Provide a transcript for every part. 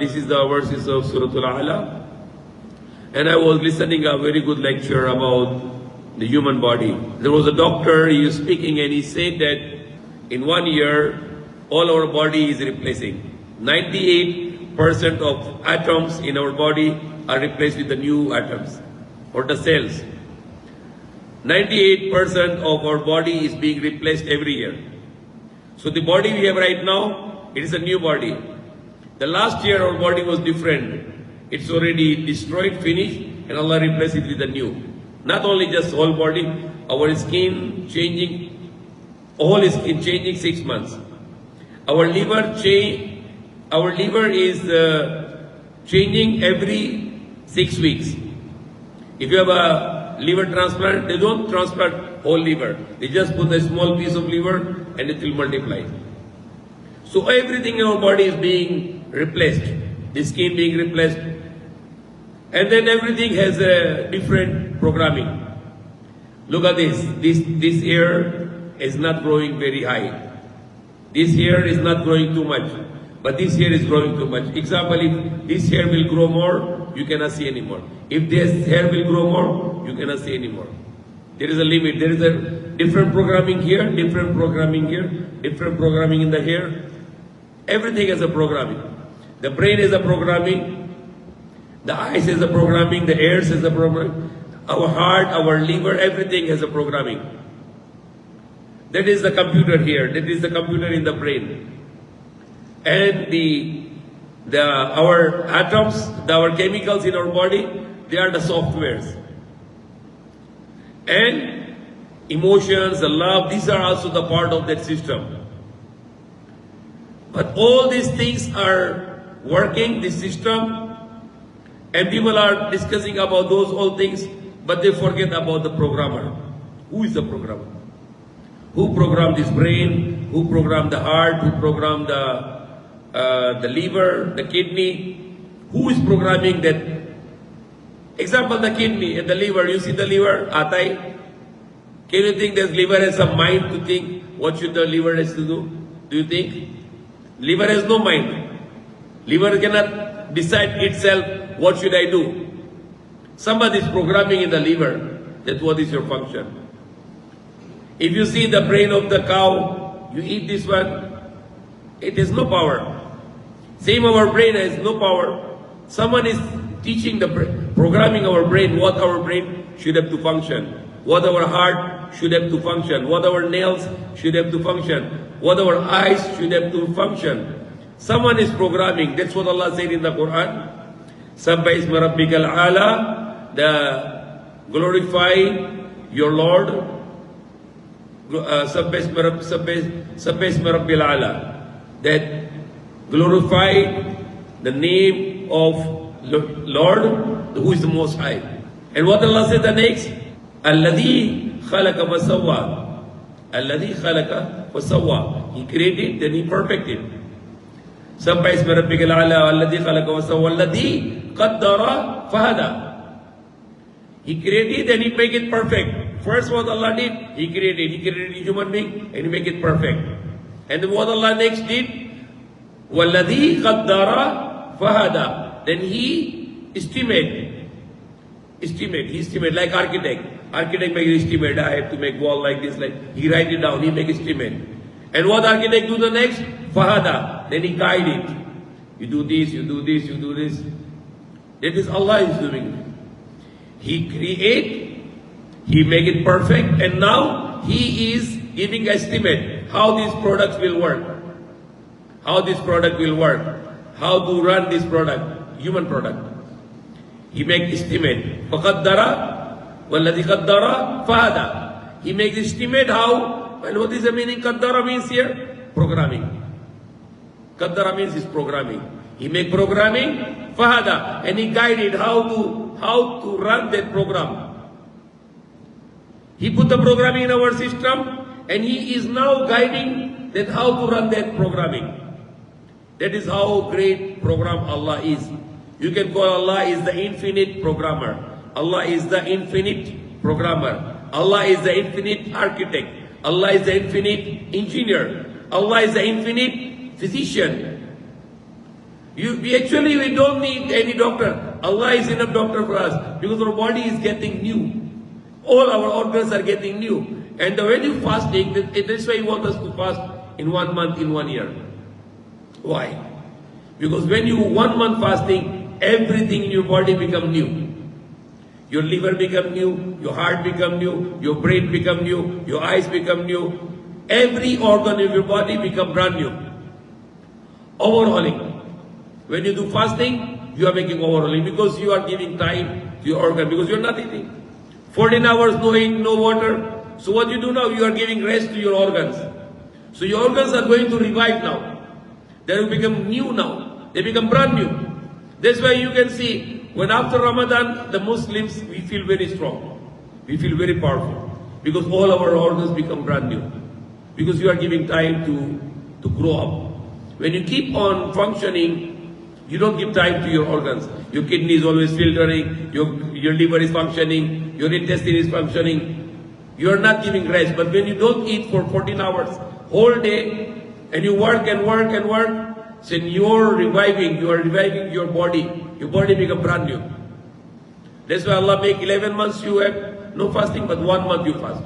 This is the verses of Surah Al-A'la. And I was listening a very good lecture about the human body. There was a doctor, he was speaking and he said that in 1 year, all our body is replacing. 98% of atoms in our body are replaced with the new atoms or the cells. 98% of our body is being replaced every year. So the body we have right now, it is a new body. The last year our body was different. It's already destroyed, finished, and Allah replaced it with a new. Not only just whole body, our skin changing, whole skin changing 6 months. Our liver is changing every 6 weeks. If you have a liver transplant, they don't transplant whole liver. They just put a small piece of liver and it will multiply. So everything in our body is being replaced. The skin being replaced. And then everything has a different programming. Look at this. This hair is not growing very high. This hair is not growing too much. But this hair is growing too much. Example, if this hair will grow more, you cannot see anymore. If this hair will grow more, you cannot see anymore. There is a limit. There is a different programming here, different programming here, different programming in the hair. Everything has a programming. The brain is a programming. The eyes is a programming. The ears is a programming. Our heart, our liver, everything has a programming. That is the computer here. That is the computer in the brain. And our atoms, our chemicals in our body, they are the softwares. And emotions, the love, these are also the part of that system. But all these things are working, this system, and people are discussing about those all things, but they forget about the programmer. Who is the programmer? Who programmed this brain? Who programmed the heart? Who programmed the liver, the kidney? Who is programming that? Example, the kidney and the liver. You see the liver, atay. Can you think that liver has a mind to think what should the liver has to do? Do you think? Liver has no mind. Liver cannot decide itself what should I do. Somebody is programming in the liver that what is your function. If you see the brain of the cow, you eat this one, it has no power. Same our brain has no power. Someone is teaching the programming our brain, what our brain should have to function, what our heart should have to function, what our nails should have to function, what our eyes should have to function. Someone is programming. That's what Allah said in the Quran. Sabba isma rabbikal a'la, glorify your Lord. Sabba isma rabbil a'la, that glorify the name of Lord, who is the Most High. And what Allah said the next? Alladhi khalaqa wa sawwa. Alladhi khalaqa wa sawwa. He created, then He perfected. Sabba isma rabbikal a'la, alladhi khalaqa wa sawwa, alladhi qaddara fahada. He created and He make it perfect. First what Allah did, He created a human being and He make it perfect. And then what Allah next did, walladhi qaddara fahada. Then He estimate, like architect. Architect make estimate, I have to make wall like this, like he write it down, he make estimate. And what architect do the next? Fahada. Then he guide it. You do this, you do this, you do this. That is Allah is doing. He create, He make it perfect, and now He is giving estimate how these products will work. How this product will work. How to run this product, human product. He make estimate. فَقَدَّرَ وَالَّذِي قَدَّرَ فَهَدَى. He makes estimate how, and what is the meaning? Qaddara means here? Programming. Qaddara means is programming. He make programming, fahada, and He guided how to run that program. He put the programming in our system, and He is now guiding that how to run that programming. That is how great program Allah is. You can call Allah is the infinite programmer. Allah is the infinite programmer. Allah is the infinite architect. Allah is the infinite engineer. Allah is the infinite physician. We don't need any doctor. Allah is enough doctor for us because our body is getting new. All our organs are getting new. And when you fasting, that's why He wants us to fast in 1 month, in 1 year. Why? Because when you 1 month fasting, everything in your body become new. Your liver become new, your heart become new, your brain become new, your eyes become new. Every organ of your body become brand new. Overhauling. When you do fasting, you are making overhauling because you are giving time to your organ because you are not eating. 14 hours no eat, no water. So what you do now, you are giving rest to your organs. So your organs are going to revive now. They will become new now. They become brand new. That's why you can see when after Ramadan, the Muslims, we feel very strong. We feel very powerful because all our organs become brand new. Because you are giving time to grow up. When you keep on functioning, you don't give time to your organs. Your kidney is always filtering, your liver is functioning, your intestine is functioning. You are not giving rest. But when you don't eat for 14 hours, whole day, and you work and work and work, then you are reviving your body. Your body become brand new. That's why Allah make 11 months you have no fasting, but 1 month you fast.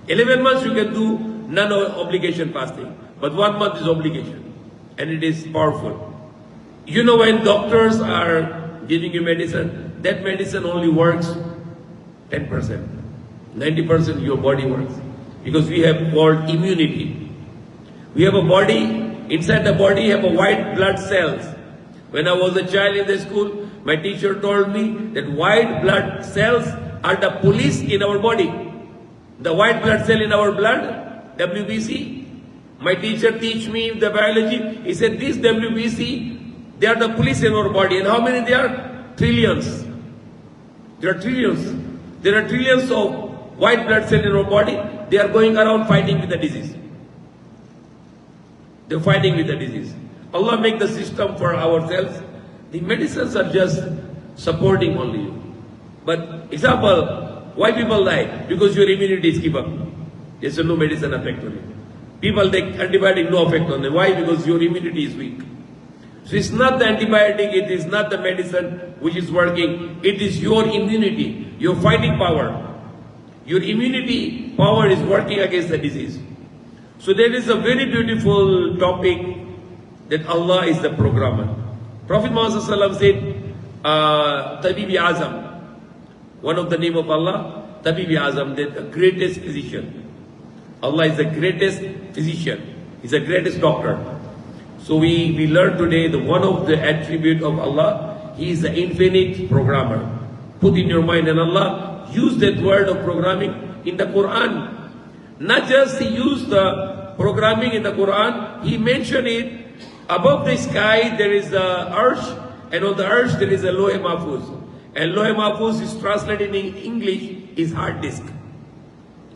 11 months you can do non-obligation fasting, but 1 month is obligation. And it is powerful. You know, when doctors are giving you medicine, that medicine only works 10%. 90% your body works. Because we have called immunity. We have a body, inside the body have a white blood cells. When I was a child in the school, my teacher told me that white blood cells are the police in our body. The white blood cell in our blood, WBC. My teacher teach me the biology. He said this WBC, they are the police in our body. And how many they are? Trillions. There are trillions. There are trillions of white blood cells in our body. They are going around fighting with the disease. They're fighting with the disease. Allah make the system for ourselves. The medicines are just supporting only you. But example, why people die? Because your immunity is keep up. There's no medicine effect on you. People take antibiotic, no effect on them. Why? Because your immunity is weak. So it's not the antibiotic, it is not the medicine which is working. It is your immunity, your fighting power. Your immunity power is working against the disease. So there is a very beautiful topic that Allah is the programmer. Prophet Muhammad said, Tabibi Azam, one of the name of Allah, Tabibi Azam, the greatest physician. Allah is the greatest physician. He's the greatest doctor. So we learn today that one of the attributes of Allah, He is the infinite programmer. Put in your mind, and Allah used that word of programming in the Quran. Not just He used the programming in the Quran, He mentioned it. Above the sky there is the arsh, and on the arsh there is a Lohe Mahfuz. And Lohe Mahfuz is translated in English is hard disk.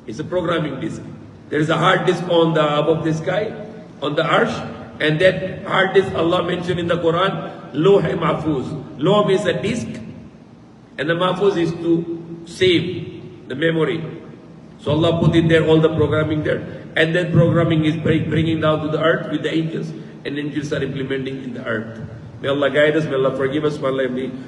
It's a programming disk. There is a hard disk on the above the sky, on the arsh, and that hard disk Allah mentioned in the Quran, Lohe Mahfuz. Loh means a disk, and the Mahfuz is to save the memory. So Allah put it there, all the programming there, and that programming is bringing down to the earth with the angels, and angels are implementing in the earth. May Allah guide us, may Allah forgive us, may Allah